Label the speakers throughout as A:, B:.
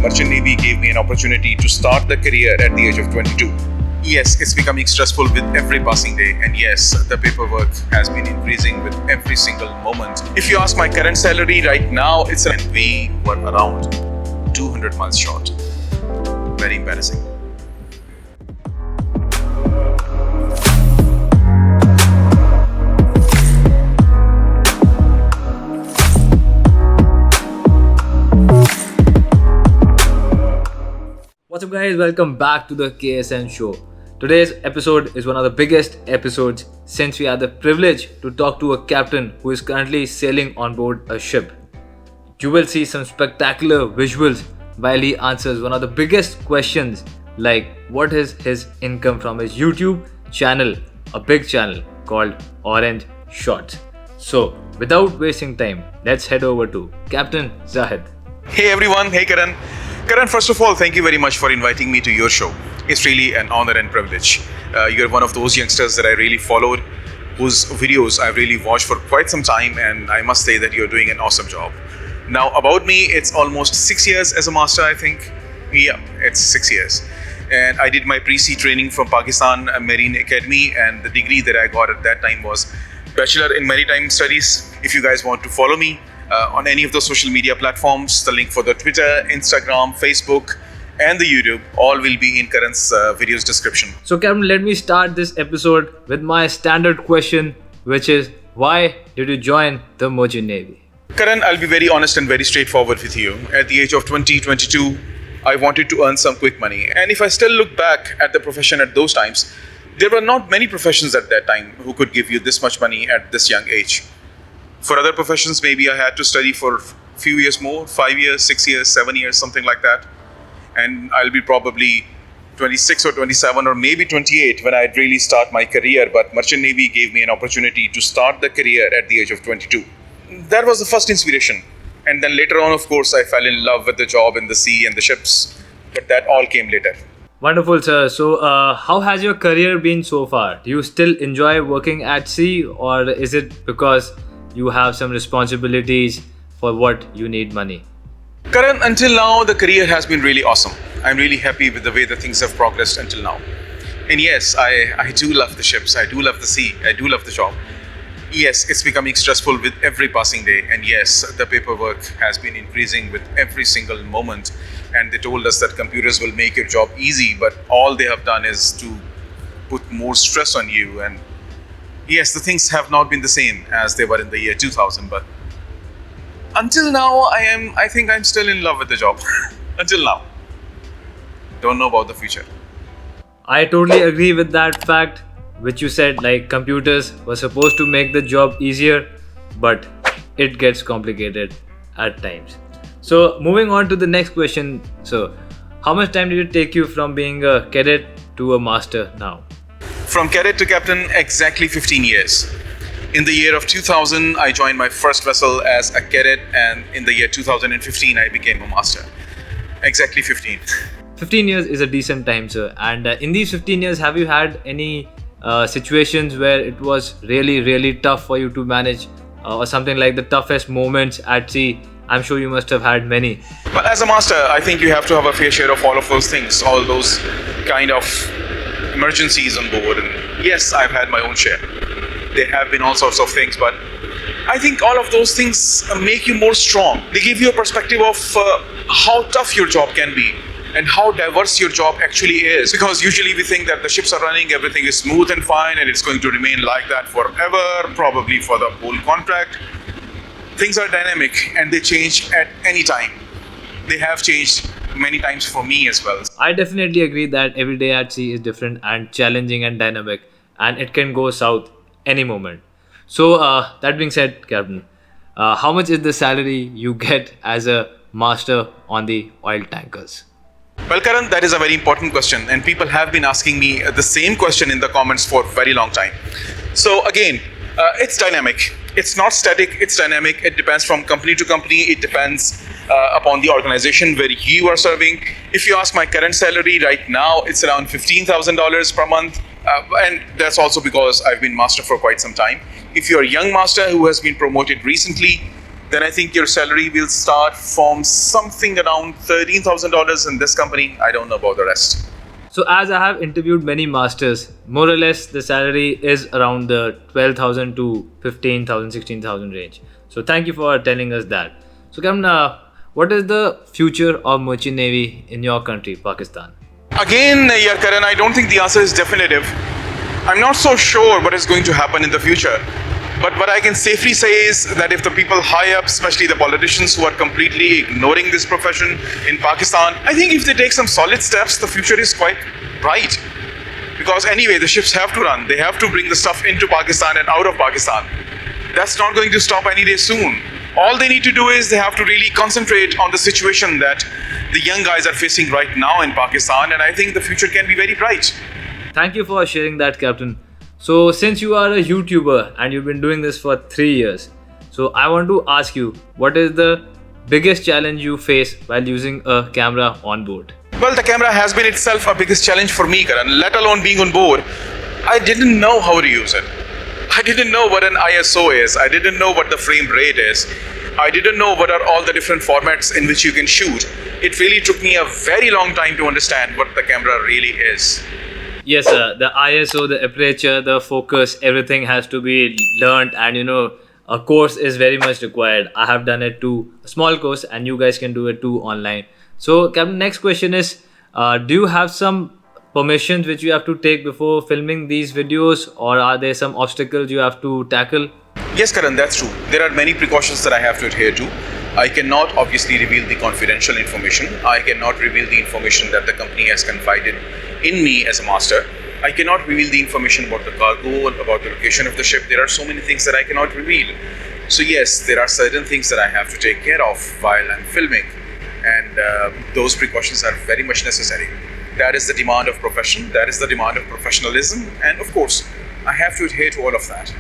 A: Merchant Navy gave me an opportunity to start the career at the age of 22. Yes, it's becoming stressful with every passing day, and yes, the paperwork has been increasing with every single moment. If you ask my current salary right now, and we were around 200 months short. Very embarrassing.
B: What's up, guys? Welcome back to the KSN show. Today's episode is one of the biggest episodes since we had the privilege to talk to a captain who is currently sailing on board a ship. You will see some spectacular visuals while he answers one of the biggest questions, like what is his income from his YouTube channel, a big channel called Orange Shorts. So without wasting time, let's head over to Captain Zahid.
A: Hey everyone, hey Karan. Karan, first of all, thank you very much for inviting me to your show. It's really an honor and privilege. You're one of those youngsters that I really followed, whose videos I've really watched for quite some time, and I must say that you're doing an awesome job. Now, about me, it's almost 6 years as a master, I think. Yeah, it's 6 years. And I did my pre-sea training from Pakistan Marine Academy, and the degree that I got at that time was Bachelor in Maritime Studies. If you guys want to follow me on any of the social media platforms, the link for the Twitter, Instagram, Facebook, and the YouTube, all will be in Karan's video's description.
B: So Captain, let me start this episode with my standard question, which is, why did you join the Merchant Navy?
A: Karan, I'll be very honest and very straightforward with you. At the age of 22, I wanted to earn some quick money. And if I still look back at the profession at those times, there were not many professions at that time who could give you this much money at this young age. For other professions, maybe I had to study for a few years more, 5 years, 6 years, 7 years, something like that. And I'll be probably 26 or 27 or maybe 28 when I'd really start my career. But Merchant Navy gave me an opportunity to start the career at the age of 22. That was the first inspiration. And then later on, of course, I fell in love with the job in the sea and the ships. But that all came later.
B: Wonderful, sir. So how has your career been so far? Do you still enjoy working at sea, or is it because you have some responsibilities for what you need money?
A: Karan, until now, the career has been really awesome. I'm really happy with the way the things have progressed until now. And yes, I do love the ships. I do love the sea. I do love the job. Yes, it's becoming stressful with every passing day. And yes, the paperwork has been increasing with every single moment. And they told us that computers will make your job easy, but all they have done is to put more stress on you. And yes, the things have not been the same as they were in the year 2000, but until now, I think I'm still in love with the job. Until now. Don't know about the future.
B: I totally agree with that fact, which you said, like computers were supposed to make the job easier, but it gets complicated at times. So moving on to the next question. So how much time did it take you from being a cadet to a master now?
A: From cadet to captain, exactly 15 years. In the year of 2000, I joined my first vessel as a cadet, and in the year 2015, I became a master. Exactly 15.
B: 15 years is a decent time, sir. And in these 15 years, have you had any situations where it was really, really tough for you to manage, or something like the toughest moments at sea? I'm sure you must have had many.
A: But as a master, I think you have to have a fair share of all of those things, all those kind of emergencies on board. And yes, I've had my own share. There have been all sorts of things, but I think all of those things make you more strong. They give you a perspective of how tough your job can be and how diverse your job actually is. Because usually we think that the ships are running, everything is smooth and fine, and it's going to remain like that forever, probably for the whole contract. Things are dynamic and they change at any time. They have changed many times for me as well.
B: I definitely agree that every day at sea is different and challenging and dynamic, and it can go south any moment. So that being said, Captain, how much is the salary you get as a master on the oil tankers?
A: Well, Karan, that is a very important question, and people have been asking me the same question in the comments for a very long time. So again, it's dynamic. It's not static, it's dynamic. It depends from company to company. It depends upon the organization where you are serving. If you ask my current salary right now, it's around $15,000 per month. And that's also because I've been master for quite some time. If you're a young master who has been promoted recently, then I think your salary will start from something around $13,000 in this company. I don't know about the rest.
B: So as I have interviewed many masters, more or less the salary is around the 12,000 to 15,000, 16,000 range. So thank you for telling us that. So Captain, what is the future of Merchant Navy in your country, Pakistan?
A: Again, Karan, I don't think the answer is definitive. I'm not so sure what is going to happen in the future. But what I can safely say is that if the people high up, especially the politicians who are completely ignoring this profession in Pakistan, I think if they take some solid steps, the future is quite bright. Because anyway, the ships have to run. They have to bring the stuff into Pakistan and out of Pakistan. That's not going to stop any day soon. All they need to do is they have to really concentrate on the situation that the young guys are facing right now in Pakistan, and I think the future can be very bright.
B: Thank you for sharing that, Captain. So since you are a YouTuber and you've been doing this for 3 years, so I want to ask you, what is the biggest challenge you face while using a camera on board?
A: Well, the camera has been itself a biggest challenge for me, Karan, let alone being on board. I didn't know how to use it. I didn't know what an ISO is. I didn't know what the frame rate is. I didn't know what are all the different formats in which you can shoot. It really took me a very long time to understand what the camera really is.
B: Yes, sir. The ISO, the aperture, the focus, everything has to be learned, and a course is very much required. I have done it too, a small course, and you guys can do it too online. So, Captain, next question is, do you have some permissions which you have to take before filming these videos, or are there some obstacles you have to tackle?
A: Yes, Karan, that's true. There are many precautions that I have to adhere to. I cannot obviously reveal the confidential information. I cannot reveal the information that the company has confided in me as a master. I cannot reveal the information about the cargo, about the location of the ship. There are so many things that I cannot reveal. So yes, there are certain things that I have to take care of while I'm filming, and those precautions are very much necessary. That is the demand of profession, that is the demand of professionalism, and of course, I have to adhere to all of that.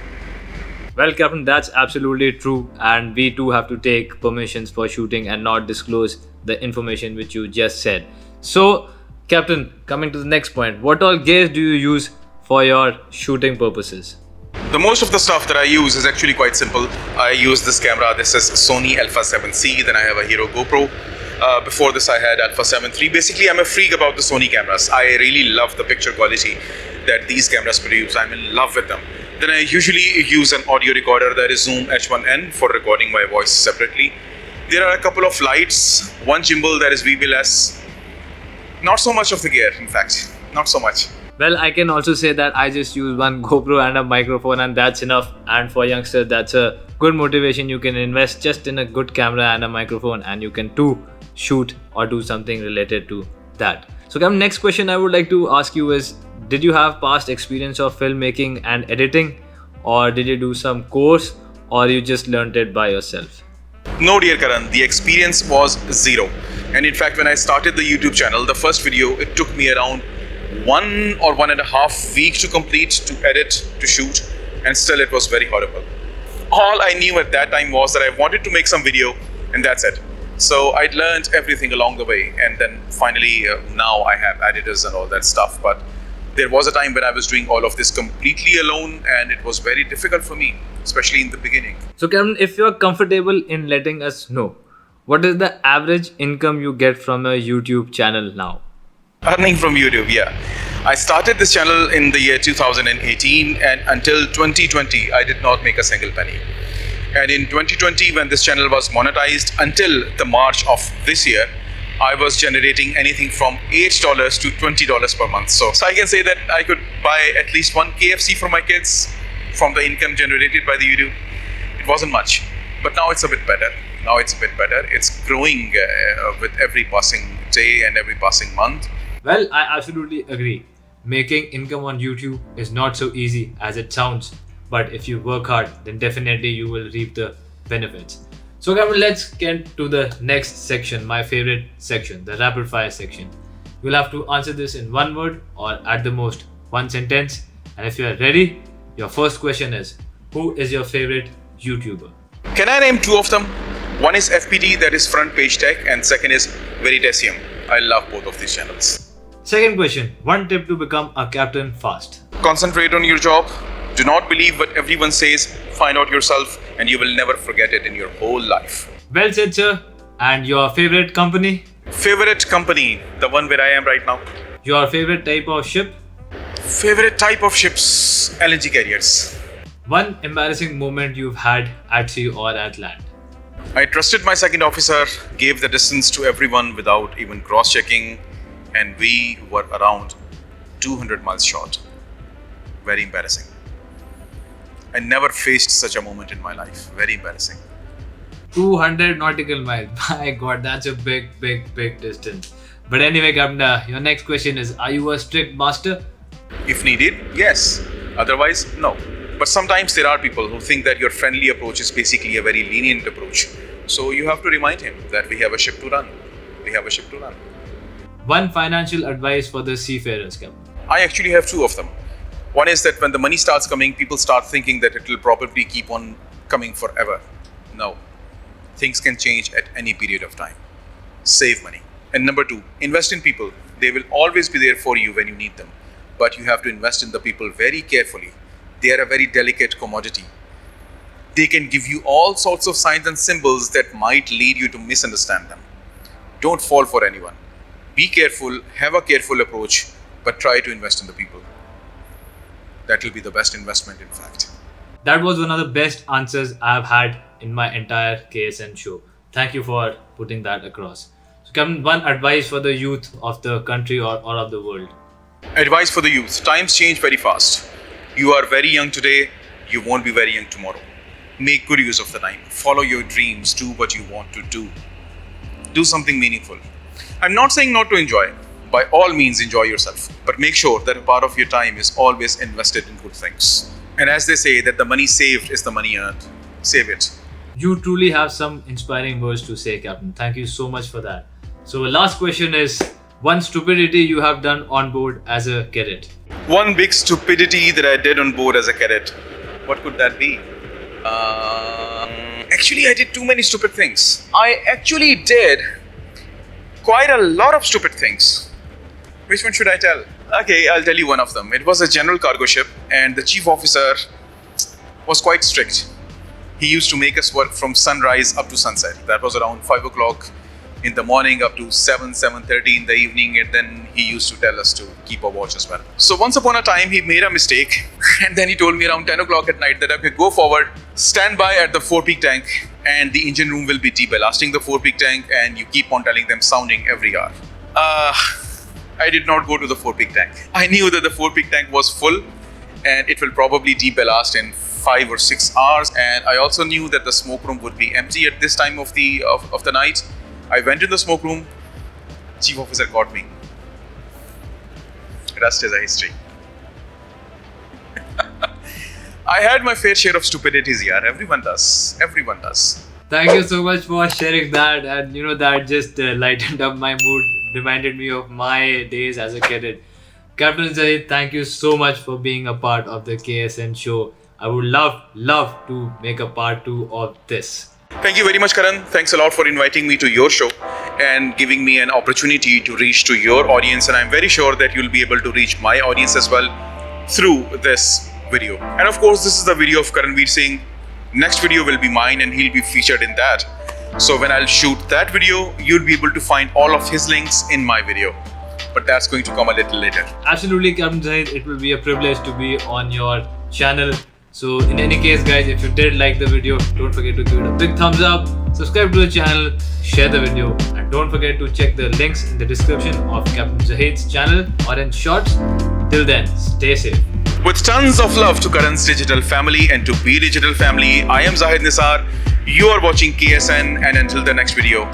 B: Well, Captain, that's absolutely true, and we too have to take permissions for shooting and not disclose the information which you just said. So, Captain, coming to the next point, what all gears do you use for your shooting purposes?
A: The most of the stuff that I use is actually quite simple. I use this camera. This is Sony Alpha 7C. Then I have a Hero GoPro. Before this, I had Alpha 7 III. Basically, I'm a freak about the Sony cameras. I really love the picture quality that these cameras produce. I'm in love with them. Then I usually use an audio recorder, that is Zoom H1N, for recording my voice separately. There are a couple of lights, one gimbal, that is VBLS. Not so much of the gear, in fact. Not so much.
B: Well, I can also say that I just use one GoPro and a microphone, and that's enough. And for youngsters, that's a good motivation. You can invest just in a good camera and a microphone, and you can too shoot or do something related to that. So, Captain, next question I would like to ask you is, did you have past experience of filmmaking and editing, or did you do some course, or you just learned it by yourself?
A: No, dear Karan, the experience was zero. And in fact, when I started the YouTube channel, the first video, it took me around 1 or 1.5 weeks to complete, to edit, to shoot, and still it was very horrible. All I knew at that time was that I wanted to make some video, and that's it. So I learned everything along the way, and then finally now I have editors and all that stuff. But there was a time when I was doing all of this completely alone, and it was very difficult for me, especially in the beginning.
B: So, Captain, if you're comfortable in letting us know, what is the average income you get from a YouTube channel now?
A: Earning from YouTube, yeah. I started this channel in the year 2018, and until 2020, I did not make a single penny. And in 2020, when this channel was monetized, until the March of this year, I was generating anything from $8 to $20 per month. So I can say that I could buy at least one KFC for my kids from the income generated by the YouTube. It wasn't much, but now it's a bit better. It's growing with every passing day and every passing month.
B: Well, I absolutely agree. Making income on YouTube is not so easy as it sounds, but if you work hard, then definitely you will reap the benefits. So, Captain, let's get to the next section, my favorite section, the rapid fire section. You'll have to answer this in one word or at the most one sentence. And if you are ready, your first question is, who is your favorite YouTuber?
A: Can I name two of them? One is FPT, that is Front Page Tech, and second is Veritasium. I love both of these channels.
B: Second question, one tip to become a captain fast.
A: Concentrate on your job. Do not believe what everyone says. Find out yourself. and you will never forget it in your whole life.
B: Well said, sir. And your favorite company?
A: Favorite company, the one where I am right now.
B: Your favorite type of ship?
A: Favorite type of ships, LNG carriers.
B: One embarrassing moment you've had at sea or at land?
A: I trusted my second officer, gave the distance to everyone without even cross-checking, and we were around 200 miles short. Very embarrassing. I never faced such a moment in my life. Very embarrassing.
B: 200 nautical miles. My god, that's a big distance. But anyway, Captain, your next question is, are you a strict master?
A: If needed, yes. Otherwise, no. But sometimes there are people who think that your friendly approach is basically a very lenient approach. So you have to remind him that we have a ship to run. We have a ship to run.
B: One financial advice for the seafarers, Captain.
A: I actually have two of them. One is that when the money starts coming, people start thinking that it will probably keep on coming forever. No. Things can change at any period of time. Save money. And number two, invest in people. They will always be there for you when you need them. But you have to invest in the people very carefully. They are a very delicate commodity. They can give you all sorts of signs and symbols that might lead you to misunderstand them. Don't fall for anyone. Be careful, have a careful approach, but try to invest in the people. That will be the best investment, in fact.
B: That was one of the best answers I've had in my entire KSN show. Thank you for putting that across. So, Captain, one advice for the youth of the country or of the world.
A: Advice for the youth. Times change very fast. You are very young today, you won't be very young tomorrow. Make good use of the time. Follow your dreams, do what you want to do. Do something meaningful. I'm not saying not to enjoy. By all means, enjoy yourself. But make sure that a part of your time is always invested in good things. And as they say, that the money saved is the money earned. Save it.
B: You truly have some inspiring words to say, Captain. Thank you so much for that. So, last question is, one stupidity you have done on board as a cadet?
A: One big stupidity that I did on board as a cadet. What could that be? Actually, I did too many stupid things. I actually did quite a lot of stupid things. Which one should I tell? Okay, I'll tell you one of them. It was a general cargo ship, and the chief officer was quite strict. He used to make us work from sunrise up to sunset. That was around 5 o'clock in the morning up to 7:30 in the evening, and then he used to tell us to keep a watch as well. So once upon a time, he made a mistake, and then he told me around 10 o'clock at night that, okay, go forward, stand by at the forepeak tank, and the engine room will be deballasting the forepeak tank, and you keep on telling them sounding every hour. I did not go to the forepeak tank. I knew that the forepeak tank was full, and it will probably deballast in 5 or 6 hours, and I also knew that the smoke room would be empty at this time of the night. I went in the smoke room. Chief officer got me. Rest is a history. I had my fair share of stupidities, yaar. Everyone does. Everyone does.
B: Thank you so much for sharing that, and that just lightened up my mood, reminded me of my days as a cadet. Captain Zahid, thank you so much for being a part of the KSN show. I would love to make a part 2 of this.
A: Thank you very much, Karan. Thanks a lot for inviting me to your show and giving me an opportunity to reach to your audience. And I'm very sure that you'll be able to reach my audience as well through this video. And of course, this is the video of Karanveer Singh. Next video will be mine, and he'll be featured in that. So when I'll shoot that video, you'll be able to find all of his links in my video. But that's going to come a little later.
B: Absolutely, Captain Zahid. It will be a privilege to be on your channel. So in any case, guys, if you did like the video, don't forget to give it a big thumbs up, subscribe to the channel, share the video, and don't forget to check the links in the description of Captain Zahid's channel or in shorts. Till then, stay safe.
A: With tons of love to Karan's digital family and to Be Digital family, I am Zahid Nisar. You are watching KSN, and until the next video,